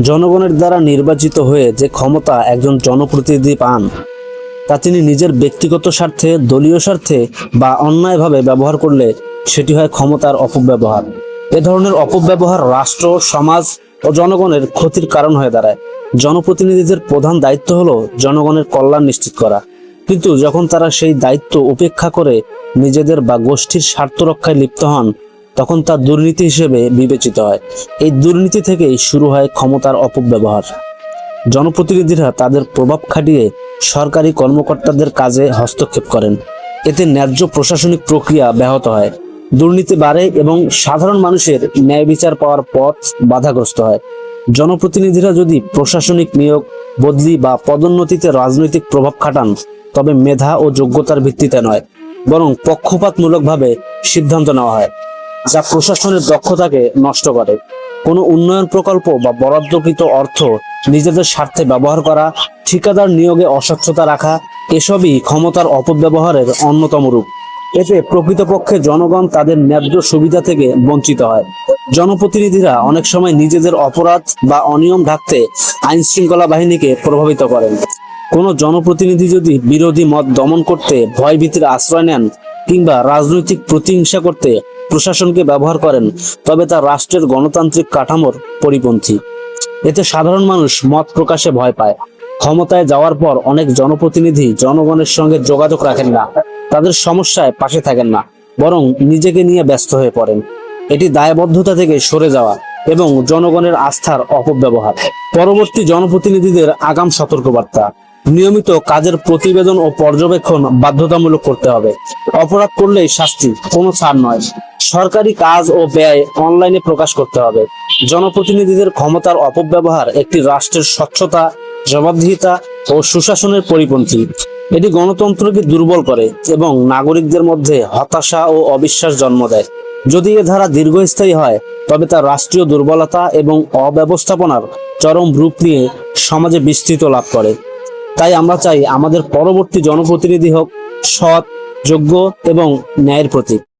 জনগণের দ্বারা নির্বাচিত হয়ে যে ক্ষমতা একজন জনপ্রতিনিধি পান, তা তিনি নিজের ব্যক্তিগত স্বার্থে, দলীয় স্বার্থে বা অন্যায়ভাবে ব্যবহার করলে সেটি হয় ক্ষমতার অপব্যবহার। এ ধরনের অপব্যবহার রাষ্ট্র, সমাজ ও জনগণের ক্ষতির কারণ হয়ে দাঁড়ায়। জনপ্রতিনিধিদের প্রধান দায়িত্ব হলো জনগণের কল্যাণ নিশ্চিত করা, কিন্তু যখন তারা সেই দায়িত্ব উপেক্ষা করে নিজেদের বা গোষ্ঠীর স্বার্থ রক্ষায় লিপ্ত হন, তখন তা দুর্নীতি হিসেবে বিবেচিত হয়। এই দুর্নীতি থেকেই শুরু হয় ক্ষমতার অপব্যবহার। জনপ্রতিনিধিরা তাদের প্রভাব খাটিয়ে সরকারি কর্মকর্তাদের কাজে হস্তক্ষেপ করেন। এতে ন্যায্য প্রশাসনিক প্রক্রিয়া ব্যাহত হয়, দুর্নীতি বাড়ে এবং সাধারণ মানুষের ন্যায় বিচার পাওয়ার পথ বাধাগ্রস্ত হয়। জনপ্রতিনিধিরা যদি প্রশাসনিক নিয়োগ, বদলি বা পদোন্নতিতে রাজনৈতিক প্রভাব খাটান, তবে মেধা ও যোগ্যতার ভিত্তিতে নয়, বরং পক্ষপাতমূলকভাবে সিদ্ধান্ত নেওয়া হয়, যা প্রশাসনের দক্ষতাকে নষ্ট করে। কোনো উন্নয়ন প্রকল্প বা বরাদ্দকৃত অর্থ নিজেদের স্বার্থে ব্যবহার করা, ঠিকাদার নিয়োগে অস্বচ্ছতা রাখা, এসবই ক্ষমতার অপব্যবহারের অন্যতম রূপ। এতে প্রকৃতপক্ষে জনগণ তাদের ন্যায্য সুবিধা থেকে বঞ্চিত হয়। জনপ্রতিনিধিরা অনেক সময় নিজেদের অপরাধ বা অনিয়ম ঢাকতে আইন শৃঙ্খলা বাহিনীকে প্রভাবিত করেন। কোনো জনপ্রতিনিধি যদি বিরোধী মত দমন করতে ভয়ভীতির আশ্রয় নেন কিংবা রাজনৈতিক প্রতিহিংসা করতে প্রশাসনকে ব্যবহার করেন, তবে তা রাষ্ট্রের গণতান্ত্রিক কাঠামোর পরিপন্থী। এতে সাধারণ মানুষ মত প্রকাশে ভয় পায়। ক্ষমতায় যাওয়ার পর অনেক জনপ্রতিনিধি জনগণের সঙ্গে যোগাযোগ রাখেন না, তাদের সমস্যায় পাশে থাকেন না, বরং নিজেকে নিয়ে ব্যস্ত হয়ে পড়েন। এটি দায়বদ্ধতা থেকে সরে যাওয়া এবং জনগণের আস্থার অপব্যবহার। পরবর্তী জনপ্রতিনিধিদের আগাম সতর্কবার্তা: নিয়মিত কাজের প্রতিবেদন ও পর্যবেক্ষণ বাধ্যতামূলক করতে হবে। অপরাধ করলেই শাস্তি, কোনো ছাড় নয়। সরকারি কাজ ও ব্যয় অনলাইনে প্রকাশ করতে হবে। জনপ্রতিনিধিদের ক্ষমতার অপব্যবহার একটি রাষ্ট্রের স্বচ্ছতা, জবাবদিহিতা ও সুশাসনের পরিপন্থী। এটি গণতন্ত্রকে দুর্বল করে এবং নাগরিকদের মধ্যে হতাশা ও অবিশ্বাস জন্ম দেয়। যদি এ ধারা দীর্ঘস্থায়ী হয়, তবে তা রাষ্ট্রীয় দুর্বলতা এবং অব্যবস্থাপনার চরম রূপ নিয়ে সমাজে বিস্তৃত লাভ করে। তাই আমরা চাই আমাদের পরবর্তী জনপ্রতিনিধি হোক সৎ, যোগ্য এবং ন্যায়ের প্রতীক।